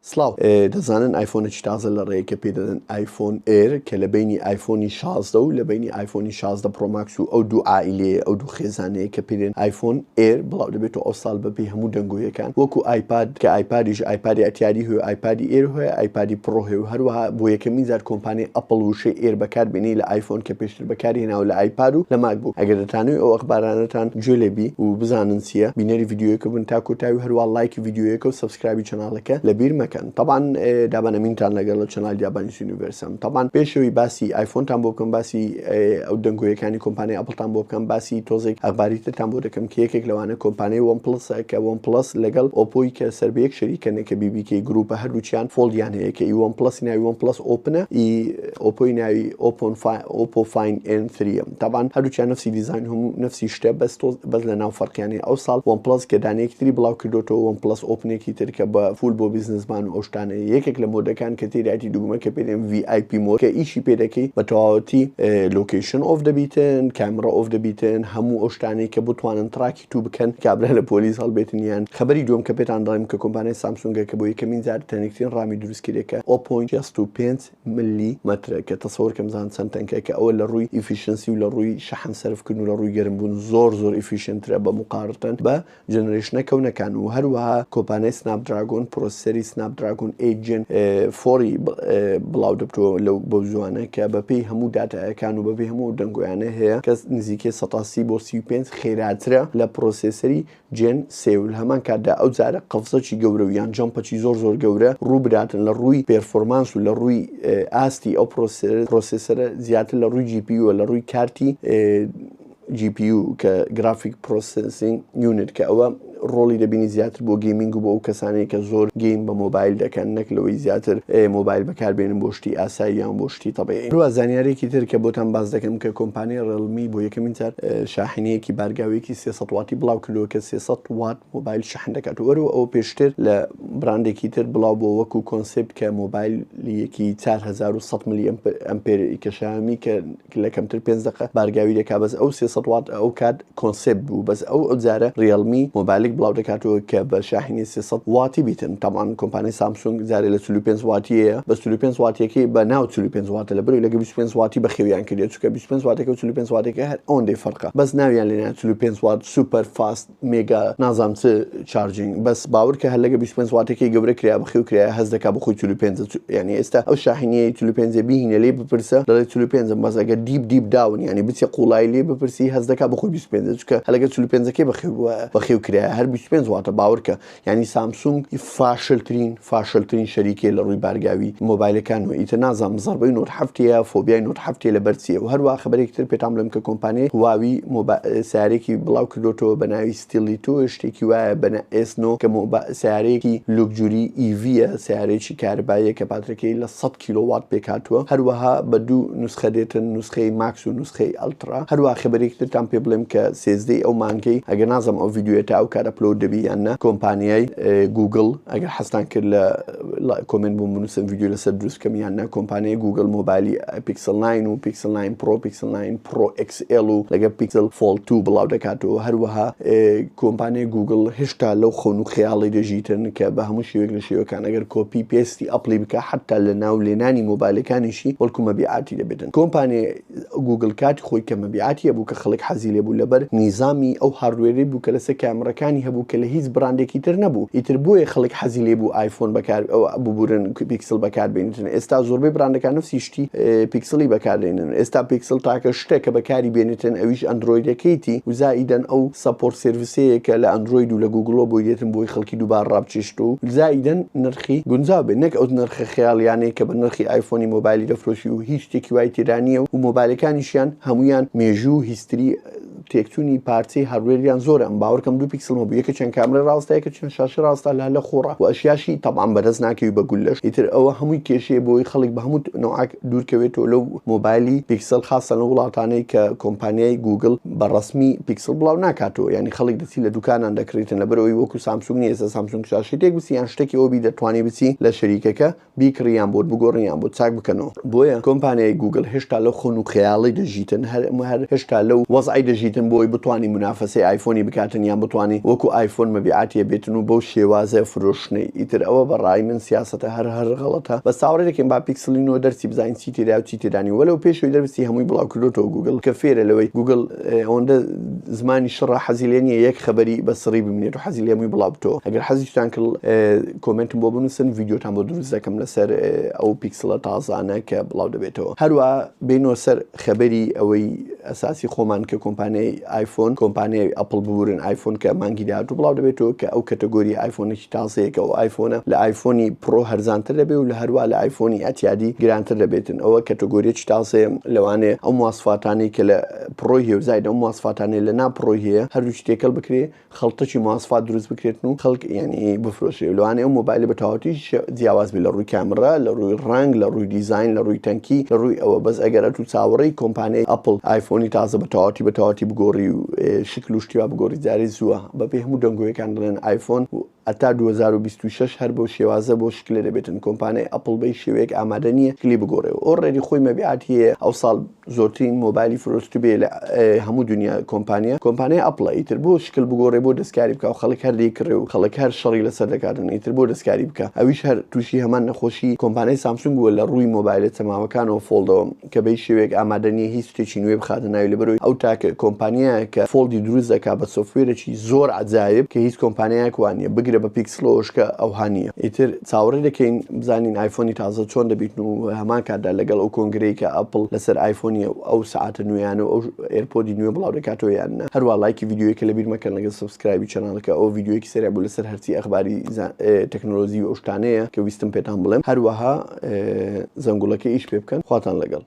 سلااو دەزانن ئایفۆنێکی تازە لە ڕێیەکە پێ دەدەن ئایفۆن ئێر کە لە بینی ئایفۆنی 16 و لە بینی ئایفۆنی 16 پرۆماکس و ئەو دوو ئایلێ ئەو دوو خێزانەیە کە پێدێن ئایفۆن ئێر بڵاو دەبێتەوە ئەو ساڵ بەپی هەموو دەنگۆیەکان وەکو ئایپاد کە ئایپادیش ئایپادی ئەتیاری هەیە ئایپادی ئێر هەیە ئایپادی پڕۆ هەیە و هەروەها بۆ یەکەمین جار کۆمپانیای ئەپڵ وشەی ئێر بەکاربێنی لە ئایفۆن کە پێشتر بەکارهێناوە لە ئایپاد و لە ماک بوو ئەگەر دەتانەوێت ئەو ئەخبارانەتان گوێ لێبی و بزانن چییە بینەری ڤیدیۆیەکە بن تا کۆتایی و هەروە لایکی ڤیدیۆیەکە و سەبسکرایبی چەناڵەکە لەبیر مەکەن طبعاً دابانەمینتان لەگەڵ چەناڵ دیابانیس یونیڤەرسم طبعاً پێشەوەی باسی ئایفۆنتان بۆ بکەم باسی ئەو دەنگۆیەکانی کۆمپانیای ئەپڵتان بۆ بکەم باسی تۆزێک ئەخباری ترتان بۆ دەکەم کە یەکێک لەوانە کۆمپانیای وەن پڵسە کە وەن پڵس لەگەڵ ئۆپۆی کە سەربەیەک شەریکەنە کە بیبیکەی گروپە هەردووچیان فۆڵدیان هەیە کە ئی وەن پڵسی ناوی وەن پڵس ئۆپنە ئی ئۆپۆی ناوی ئۆپۆ فاین N3 طبعاً هەردووچیان نفسی دیزاین هەموو نفسی شتە بەس لە ناو فەرقیانی ئەو ساڵ وەن پڵس کە دانەیەکی تری بڵاو کردوتەوە وەن پڵس ئۆپنێکی تر کە بە فول بۆ بیزنسمان و ئەو شتانە یەکێک لە مۆدەکان کە تێداتی دووگمە کە پێدێن VIP مۆد کە ئیشی پێ دەکەی بە تەواوەتی لۆکیشن ئۆف دەبیتن کامرا ئۆف دەبیتن هەموو ئەو شتانەی کە بتوانن تراکی تو بکەن کابرا لە پۆلیس هەڵبێتن یان خەبەری دووەم کە پێتان دەڵێم کە کۆمپانیای سامسونگە کە بۆ یەکەمین جار تەنێکترین ڕامی دروستکردێکە 0.65 ملیمەترە کە تەسەوەرکەم زان چەند تەنکە کە ئەوە لە ڕووی ئیفیشنسی و لە ڕووی شەحن سەرفکردن و لە ڕووی گەرمبوون زۆر ئیفیشنترە بە مقارنە بە جەنەرێشنە کەونەکان و هەروەها کۆمپانیای سناپدراگۆن پرۆسەسەری سناپدراگۆن 8 فۆری بڵاو دەبتەوە لەو بەو زوانە کە بەپێی هەموو داتایەکان و بەپێی هەموو دەنگۆیانە هەیە کە نزیکەی 130 بۆ 35 خێراترە لە پرۆسەسەری جێن سێول هەمان کاتدا ئەو جارە قەفزەکی گەورە و یان جەمپەکی زۆر گەورە ڕوو براتن لە ڕووی پێرفۆرمانس و لە ڕووی ئاستی ئەو پرۆسەسەرە زیاتر لە ڕووی GPU لە ڕووی کارتی GPU کە گرافیک پرۆسەسینگ یونیت کە ئەوە ڕۆڵی دەبینی زیاتر بۆ گەیمینگ و بۆ ئەو کەسانەیە کە زۆر گەیم بە مۆبایل دەکەن نەک لەوەی زیاتر مۆبایل بەکاربێنن بۆ شتی ئاسایی یان بۆ شتی تەبیعی هەروە زانیارێکی تر کە بۆتان باز دەکەم کە کۆمپانیای ڕێڵمی بۆ یەکەمین جار شاحنەیەکی بارگاویەکی 300 واتی بڵاو کردووە کە 300 وات مۆبایل شەحن دەکات وەرەوە ئەو پێشتر لە براندێکی تر بڵاو بۆ وەکو کۆنسپت کە مۆبایلەکی 4100 ملی ئەمپێری کە شامی کە لە کەمتر 5 دقیقە بارگاوی دەکات بەس ئەو 300 وات ئەو کات کۆنسپت بوو بەس ئەو جارە ڕێڵمی مۆبایلێک بڵاو دەکاتەوە کە بە شاحنی 300 واتی بیتن طبعاً کۆمپانیای سامسونگ جارێ لە 45 واتیەیە بە 45 واتیەکەی بە ناو 45 واتە لە بەرەوەی لەگە 25 واتی بەخێویان کردێت چونکە 25 واتەکە و 45 واتەکە هەر ئەوەندەی فەرقە بەس ناویان لێنایە 45 وات سوپەر فاست مێگا نازام چ چارجینگ بەس باور کە هەر لەگە 25 واتەکەی گەورە کریا بەخێو کریا هەز دەکا بخۆی 45 یعنی ئێستا ئەو شاحنیەی 45 بهینە لێ بپرسە دەڵێت 45 بەس ئەگەر دیپ داون یعنی بچێ قوڵای لێ بپرسی هەز دەکا بخۆی 25 چونکە هەلەگە 45ەکەی بەخێو کریا هەر 25 واتە باورکە یعنی سامسونگ فاشلترین شەریکێ لە ڕووی بارگاوی مۆبایلەکان و ئیتر نازانم زەربەی نۆت هەفتەیە فۆبیای نۆت هەفتەیە لە بەرچیە و هەروە خبرێکی تر پێتام بڵێم کە کۆمپانیای هواوی سیارێکی بڵاو کردوتەوە بە ناوی ستیلی تۆ شتێکی وایە بە ئێسنۆ کە سیارەیەکی لوکجوری ئیڤە سیارێکی کاربایە کە پاترەکەی لە 100 کیلۆوات پێکاتوە هەروەها بە دوو نوسخە دێتن نوسخەی ماکس و نوسخەی ئەلترا هەروە خبرێکی ترتان پێ بڵێم کە سێزدەی ئەو مانگەی ئەگەر نازەم ئەو ڤیدیۆیە تا ئەو کار ئەپلۆد دەبی یاننا کۆمپانیای گوگل ئەگەر حەستان کرد لە کۆمنت بۆ بنووسن ڤیدیۆ لەسەر دروستکەم یاننا کۆمپانیای گوگل مۆبایلی پیکسل 9 و پیکسل 9 پرۆ پیکسل 9 پرۆ XL و لەگە پیکسل فۆڵ 2 بڵاو دەکاتەوە هەروەها کۆمپانیای گوگل هێشتا لەو خۆن و خەیاڵی دەژیتن کە بە هەموو شێوەیەک لە شێوەکان ئەگەر کۆپی پێستی ئەپڵی بکە حتا لە ناو لێنانی مۆبایلەکانیشی وەڵکو مەبیعاتی دەبێتن کۆمپانیای گوگل کاتی خۆی کە مەبیعاتی هەبوو کە خەڵک حەزی لێبوو لەبەر نیزامی ئەو هاردوێرەی بوو کە لەسەر کامەرەکانی هەبوو کە لە هیچ براندێکی تر نەبوو ئیتر بۆیە خەڵک حەزی لێبوو ئایفۆن بەکار ئەو ببورن پیکسل بەکاربێنن ئێستا زۆربەی براندەکان نفسی شتی پیکسلی بەکاردێنن ئێستا پیکسل تاکە شتێکە بەکاری بێنێتن ئەویش ئەندرۆیدەکەیتی و زائیدەن ئەو سەپۆرت سێڤیسەیە کە لە ئەندرۆید و لە گوگڵۆ بۆی دێتن بۆی خەڵکی دووبار ڕابچێشت و زائیدەن نرخی گونجاو بێت نەک ئەو نرخە خەیاڵیانەیە کە بە نرخی ئایفۆنی مۆبایلی دەفرۆشی و هیچ شتێکی وای تێرانیە و مۆبایلەکانیشیان هەمویان مێژوو هیستری تێکچوونی پارچەی هەروێریان زۆرە ئەم باوەڕکەم دوو پیکسلمە بوو یەکە چەند کامرە ڕاستە یەکە چەند شاشە ڕاستە لە خۆڕە و ئەشیاشی تەبعاً بەدەست ناکەوی بە گولەش ئیتر ئەوە هەمووی کێشەیە بۆی خەڵک بە هەموو نەوعاک دوورکەوێتەوە لەو مۆبایلی پیکسل خاصە لە وڵاتانەی کە کۆمپانیای گوگل بەڕەسمی پیکسل بڵاو ناکاتەوە یعنی خەڵک دەچی لە دوکانان دەکرێتن لەبەرەوەی وەکو سامسونگ نیە ئێستا سامسونگ شاشەیەک بچی یان شتێکی ئەوبی دەتوانێت بچی لە شەریکەکە بیکڕیان بۆ بگۆڕیان بۆ چاک بکەنەوە بۆیە کۆمپانیای گوگل هێشتا لەو خۆن و خەیاڵی دەژیتن هەر هێشتا لەو وەزعی دەژیتن ئیتر بۆی بتوانانی منافەسەی ئایفۆنی بکاتن یان بتوانانی وەکو ئایفۆن مەبیعاتیە بێتن و بەو شێوازە فرۆشتنەی ئیتر ئەوە بەڕای من سیاسەتە هەر غەڵەتە بە ساوەڕێ دەکەین با پیکسلینەوە دەرسی بزانین چی تێدا و چی تێدانی وەلەو پێشەوەی دەرسی هەمووی بڵاو کردوتەوە گوگل کە فێرە لەوەی گوگل ئەوەندە زمانی شڕە حەزی لێ نییە یەک خەبەری بە سڕی ببینێت و حەزی لێ هەمووی بڵاو بتەوە ئەگەر حەزیتان کرد کۆمنتم بۆ بنووسن ڤیدیۆتان بۆ دروست دەکەم لەسەر ئەو پیکسلە تازانە کە بڵاو دەبێتەوە هەروە بینەوە سەر خەبەری ئەوەی ئەساسی خۆمان کە کۆمپانیای ئایفۆن کۆمپانیای ئەپڵ ببورن ئایفۆن کە مانگی داهاتوو بڵاو دەبێتەوە کە ئەو کەتەگۆری ئایفۆنێکی تازەیە کە ئەو ئایفۆنە لە ئایفۆنی پرۆ هەرزانتر دەبێت و لە هەروە لە ئایفۆنی ئەتیادی گرانتر دەبێتن ئەوە کەتەگۆریەکی تازەیە لەوانەیە ئەو مواصفاتانی کە لە پرۆی هەیە و زایدە ئەو مواصفاتانەی لە ناپڕۆی هەیە هەردووچ تێکەڵ بکرێ خەڵتەکی مواصفات دروست بکرێتن و خەڵک یعنی بفرۆشێ لەوانەیە ئەو مۆبایلە بە تەواوەتی جیاواز بێت لە ڕووی کامرا لە ڕووی ڕنگ لە ڕووی دیزاین لە ڕووی تەنکی لە ڕووی ئەوە بەس ئەگەر تو چاوەڕێی کۆمپانیای ئەپڵ ئایفۆنی تازە بە تەواوەتی بگۆڕی و شکل و شتیوا بگۆڕی جارێ زووە بەپێ هەموو دەنگۆیەکان دەڵێن ئایفۆن ئەتا 2026 هەر بۆ شێوازە بۆ شکلە دەبێتن کۆمپانیای ئەپڵ بەی شێوەیەک ئامادە نییە کلی بگۆڕێەوە ئۆڕێدی خۆی مەبیعات هەیە ئەو ساڵ زۆرترین مۆبایلی فرۆشت بێ لە هەموو دنیا کۆمپانیای ئەپڵە ئیتر بۆ شکل بگۆڕێ بۆ دەستکاری بکە و خەڵک هەردی کڕێ و خەڵک هەر شەڕی لەسەر دەکاتن ئیتر بۆ دەستکاری بکە ئەویش هەر تووشی هەمان نەخۆشی کۆمپانیای سامسونگ بووە لە ڕووی مۆبایلە چەماوەکانەوە فۆڵدەوە کە بەی شێوەیەک ئامادە نیە هیچ شتێکی نوێ بخاتە ناوی لەبەرەوەی ئەو تاکە کۆمپانیایە کە فۆڵدی دروست دەکات بە سۆفتوێرێکی زۆر عەجایب کە هیچ کۆمپانیایەک وانە بگرە بە پیکسلۆشکە ئەو هانیە ئیتر چاوەڕێ دەکەین بزانین ئایفۆنی تازە چۆن دەبیتن و هەمان کاتدا لەگەڵ ئەو کۆنگرەی کە ئەپڵ لەسەر ئایفۆنی ئەو سعاتە نوێیانە و ئەو ئێرپۆدی نوێ بڵاو دەکاتەوە یاننا هەروە لایکی ڤیدیۆیەکە لەبیر مەکەن لەگەڵ سبسکرایبی چەناڵەکە ئەو ڤیدیۆیەکی سەریا بوو لەسەر هەرچی ئەخباری تەکنۆلۆژی و ئەو شتانەیە کە ویستم پێتان بڵێم هەروەها زەنگوڵەکە ئیش پێ بکەن خواتان لەگەڵ